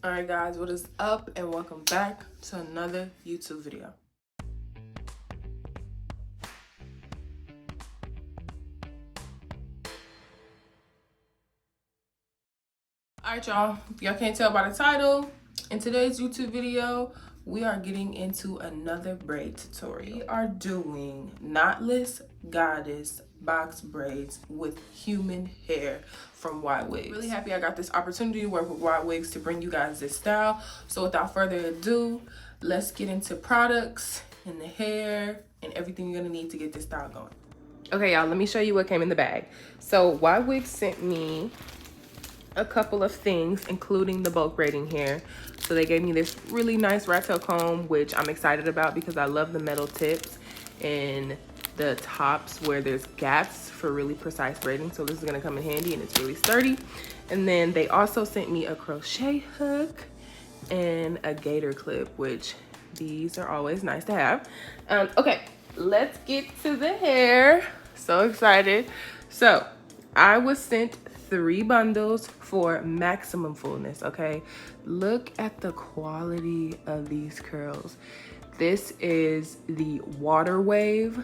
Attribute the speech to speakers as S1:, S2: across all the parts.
S1: Alright guys, what is up and welcome back to another YouTube video. Alright y'all, if y'all can't tell by the title, in today's YouTube video, we are getting into another braid tutorial. We are doing knotless goddess box braids with human hair from Ywigs. Really happy I got this opportunity to work with Ywigs to bring you guys this style. So without further ado, let's get into products and the hair and everything you're gonna need to get this style going. Okay y'all, let me show you what came in the bag. So Ywigs sent me a couple of things, including the bulk braiding hair. So they gave me this really nice rat tail comb, which I'm excited about because I love the metal tips and the tops where there's gaps for really precise braiding. So this is gonna come in handy and it's really sturdy. And then they also sent me a crochet hook and a gator clip, which these are always nice to have. Okay, let's get to the hair. So excited. So I was sent 3 bundles for maximum fullness. Okay, look at the quality of these curls. This is the water wave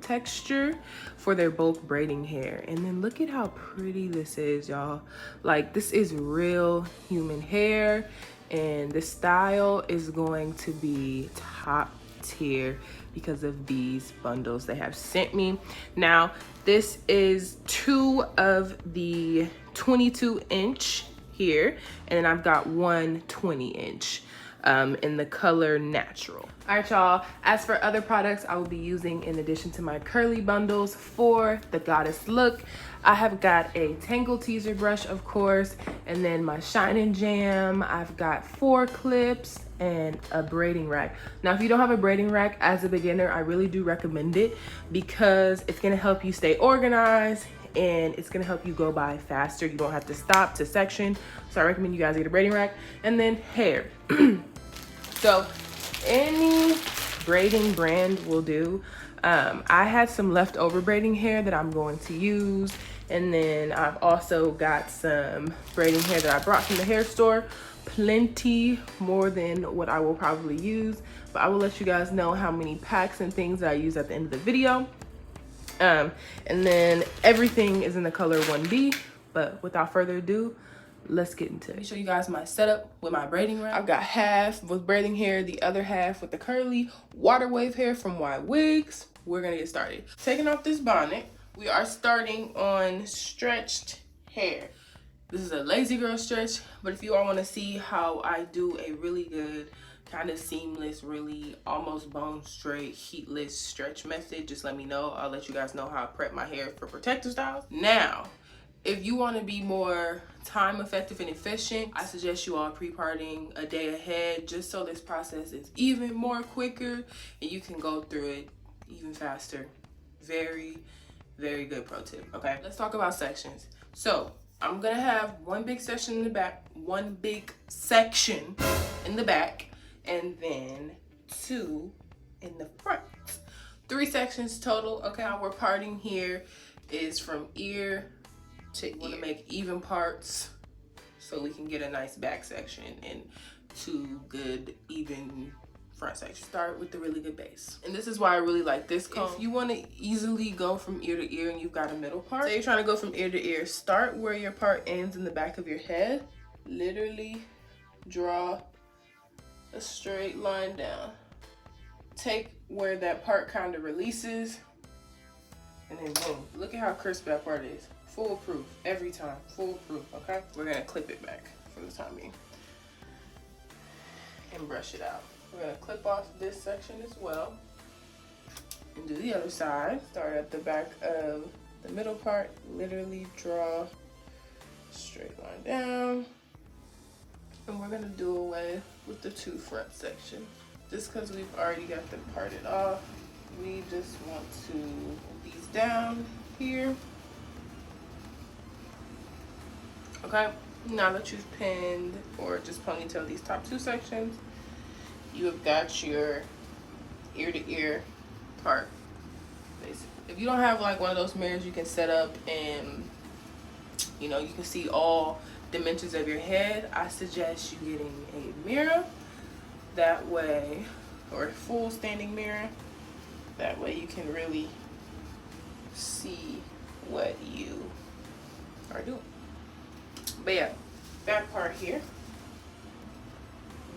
S1: texture for their bulk braiding hair, and then look at how pretty this is, y'all. Like, this is real human hair, and the style is going to be top tier because of these bundles they have sent me. Now this is 2 of the 22-inch here, and then I've got one 20-inch in the color natural. All right y'all, as for other products I will be using in addition to my curly bundles for the goddess look, I have got a Tangle Teezer brush, of course, and then my Shine and Jam. I've got 4 clips and a braiding rack. Now, if you don't have a braiding rack as a beginner, I really do recommend it because it's gonna help you stay organized and it's gonna help you go by faster. You don't have to stop to section. So I recommend you guys get a braiding rack. And then hair. So any braiding brand will do. I had some leftover braiding hair that I'm going to use. And then I've also got some braiding hair that I brought from the hair store. Plenty more than what I will probably use, but I will let you guys know how many packs and things that I use at the end of the video. And then everything is in the color 1B, but without further ado, let's get into it. Let me show you guys my setup with my braiding rack. I've got half with braiding hair, the other half with the curly water wave hair from Ywigs. We're gonna get started. Taking off this bonnet, we are starting on stretched hair. This is a lazy girl stretch, but if you all want to see how I do a really good kind of seamless, really almost bone straight, heatless stretch method, just let me know. I'll let you guys know how I prep my hair for protective styles. Now, if you want to be more time effective and efficient, I suggest you all pre-parting a day ahead, just so this process is even more quicker and you can go through it even faster. Very, very good pro tip. Okay, let's talk about sections. So I'm gonna have one big section in the back, one big section in the back, and then 2 in the front. 3 sections total. Okay, how we're parting here is from ear to ear. Want to make even parts so we can get a nice back section and 2 good even front section. Start with the really good base, and this is why I really like this comb. If you want to easily go from ear to ear and you've got a middle part, say you're trying to go from ear to ear, start where your part ends in the back of your head. Literally draw a straight line down, take where that part kind of releases, and then boom, look at how crisp that part is. Foolproof every time, foolproof. Okay, we're gonna clip it back for the time being and brush it out. We're gonna clip off this section as well and do the other side. Start at the back of the middle part, literally draw a straight line down, and we're gonna do away with the 2 front sections. Just because we've already got them parted off, we just want to put these down here. Okay, now that you've pinned or just ponytailed these top 2 sections, you have got your ear to ear part, basically. If you don't have like one of those mirrors you can set up and you know you can see all dimensions of your head, I suggest you getting a mirror. That way, or a full standing mirror. That way you can really see what you are doing. But yeah, back part here.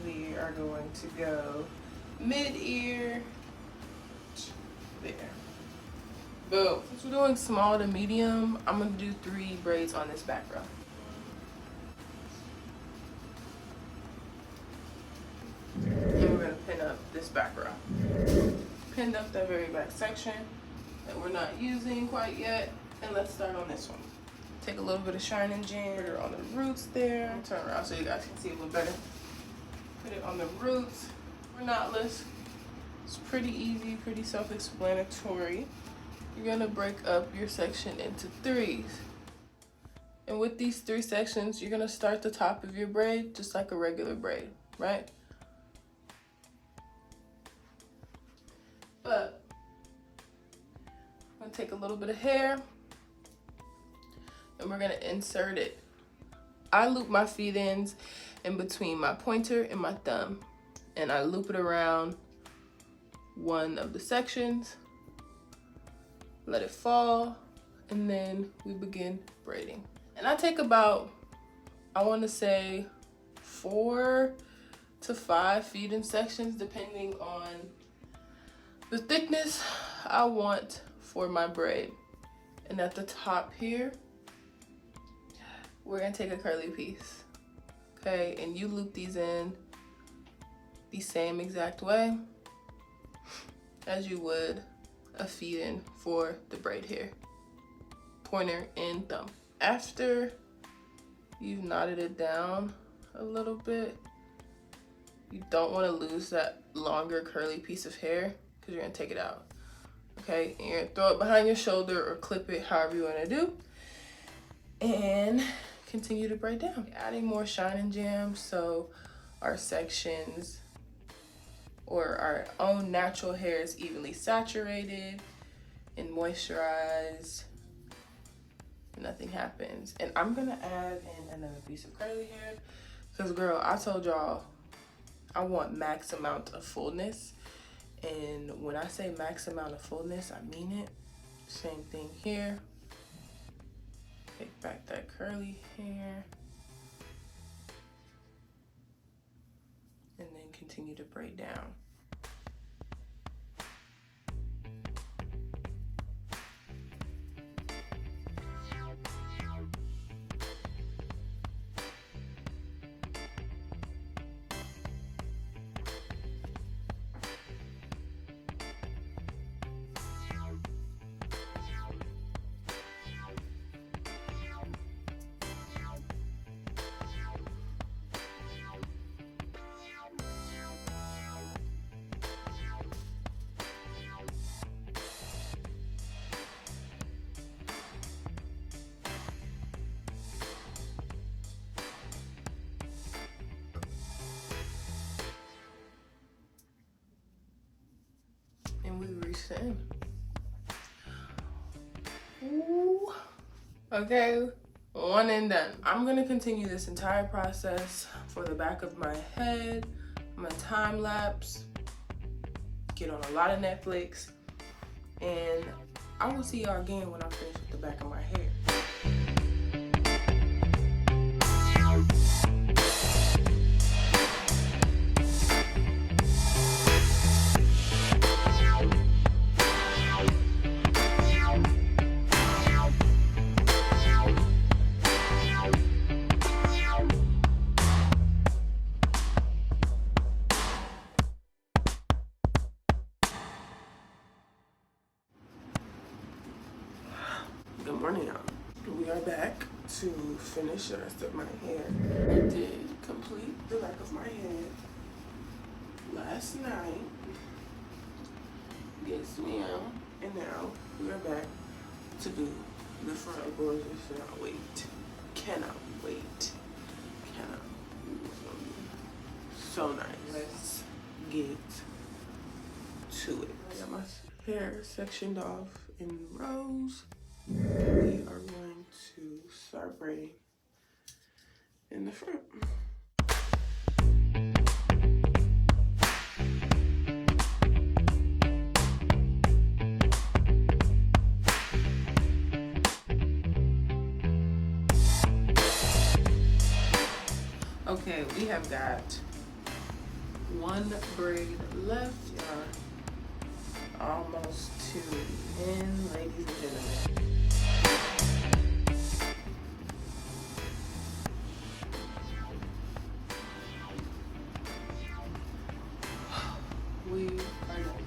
S1: We are going to go mid-ear there. Boom. Since we're doing small to medium, I'm gonna do 3 braids on this back row. And we're gonna pin up this back row. Pinned up that very back section that we're not using quite yet. And let's start on this one. Take a little bit of shining gem, put it on the roots there. Turn around so you guys can see a little better. Put it on the roots. We're knotless. It's pretty easy, pretty self-explanatory. You're gonna break up your section into 3s. And with these 3 sections, you're gonna start the top of your braid just like a regular braid, right? But I'm gonna take a little bit of hair and we're gonna insert it. I loop my feed ends in between my pointer and my thumb, and I loop it around one of the sections, let it fall, and then we begin braiding. And I take about, I want to say 4 to 5 feed-in sections depending on the thickness I want for my braid. And at the top here, we're gonna take a curly piece, okay? And you loop these in the same exact way as you would a feed-in for the braid hair, pointer and thumb. After you've knotted it down a little bit, you don't want to lose that longer curly piece of hair because you're gonna take it out, okay? And you're gonna throw it behind your shoulder or clip it, however you want to do, and continue to braid down. Adding more shining jam so our sections or our own natural hair is evenly saturated and moisturized. Nothing happens. And I'm gonna add in another piece of curly hair because, girl, I told y'all I want max amount of fullness. And when I say max amount of fullness, I mean it. Same thing here. Take back that curly hair. And then continue to braid down. And we reached the end. Ooh. Okay, one and done. I'm gonna continue this entire process for the back of my head. I'm gonna time lapse, get on a lot of Netflix, and I will see y'all again when I'm finished with the back of my hair. Good morning, y'all. We are back to finish the rest of my hair. I did complete the back of my head last night. Yes, ma'am. And now we are back to do the front. Gorgeous. Cannot wait. Cannot wait. Cannot. So nice. Let's get to it. I got my hair sectioned off in rows. We are going to start braiding in the front. Okay, we have got one braid left. Almost to the end, ladies and gentlemen. We are done.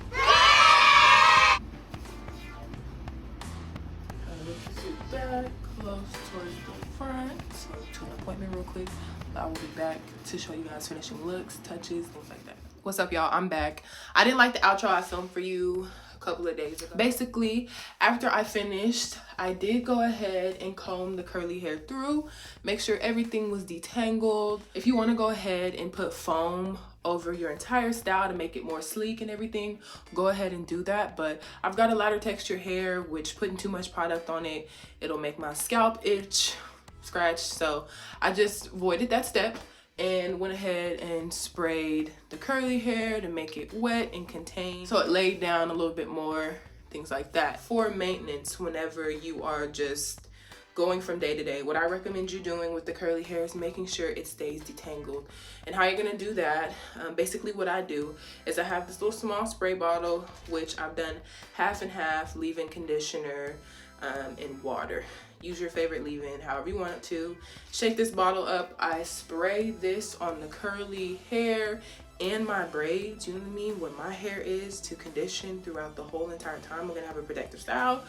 S1: Sit back, close towards the front. So to an appointment real quick. I will be back to show you guys finishing looks, touches, things like that. What's up, y'all? I'm back. I didn't like the outro I filmed for you a couple of days ago. Basically, after I finished, I did go ahead and comb the curly hair through, make sure everything was detangled. If you want to go ahead and put foam over your entire style to make it more sleek and everything, go ahead and do that. But I've got a lighter texture hair, which putting too much product on it, it'll make my scalp itch, scratch. So I just avoided that step and went ahead and sprayed the curly hair to make it wet and contained so it laid down a little bit more, things like that. For maintenance, whenever you are just going from day to day, what I recommend you doing with the curly hair is making sure it stays detangled. And how you're gonna do that, basically what I do is I have this little small spray bottle, which I've done half and half, leave-in conditioner and water. Use your favorite leave-in, however you want it to. Shake this bottle up. I spray this on the curly hair and my braids, you know what I mean, where my hair is, to condition throughout the whole entire time. We're gonna have a protective style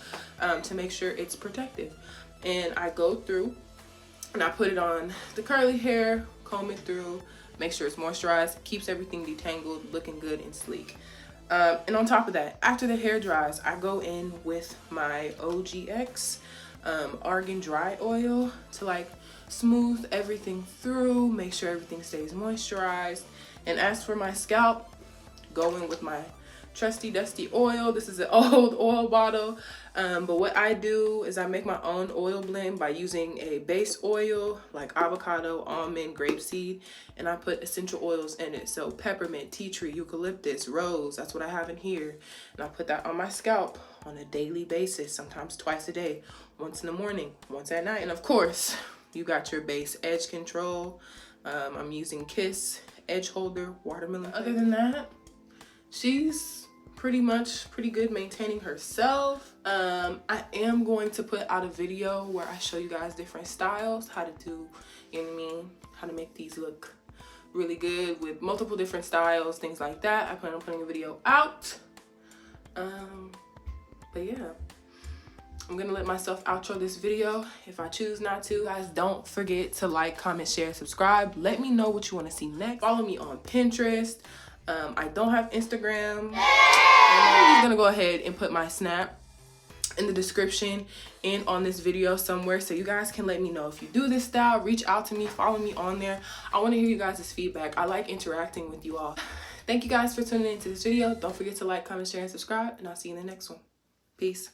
S1: to make sure it's protective. And I go through and I put it on the curly hair, comb it through, make sure it's moisturized, keeps everything detangled, looking good and sleek. And on top of that, after the hair dries, I go in with my OGX argan dry oil to like smooth everything through, make sure everything stays moisturized. And as for my scalp, go in with my trusty dusty oil. This is an old oil bottle, but what I do is I make my own oil blend by using a base oil like avocado, almond, grapeseed, and I put essential oils in it. So peppermint, tea tree, eucalyptus, rose, that's what I have in here. And I put that on my scalp on a daily basis, sometimes twice a day, once in the morning, once at night. And of course, you got your base edge control. I'm using Kiss edge holder watermelon. Other than that, she's pretty good maintaining herself. I am going to put out a video where I show you guys different styles, how to do, you know what I mean, how to make these look really good with multiple different styles, things like that. I plan on putting a video out. But yeah, I'm gonna let myself outro this video if I choose not to. Guys, don't forget to like, comment, share, subscribe. Let me know what you want to see next. Follow me on Pinterest. I don't have Instagram. I'm just gonna go ahead and put my Snap in the description and on this video somewhere, so you guys can let me know if you do this style. Reach out to me, follow me on there. I want to hear you guys' feedback. I like interacting with you all. Thank you guys for tuning into this video. Don't forget to like, comment, share, and subscribe, and I'll see you in the next one. Peace.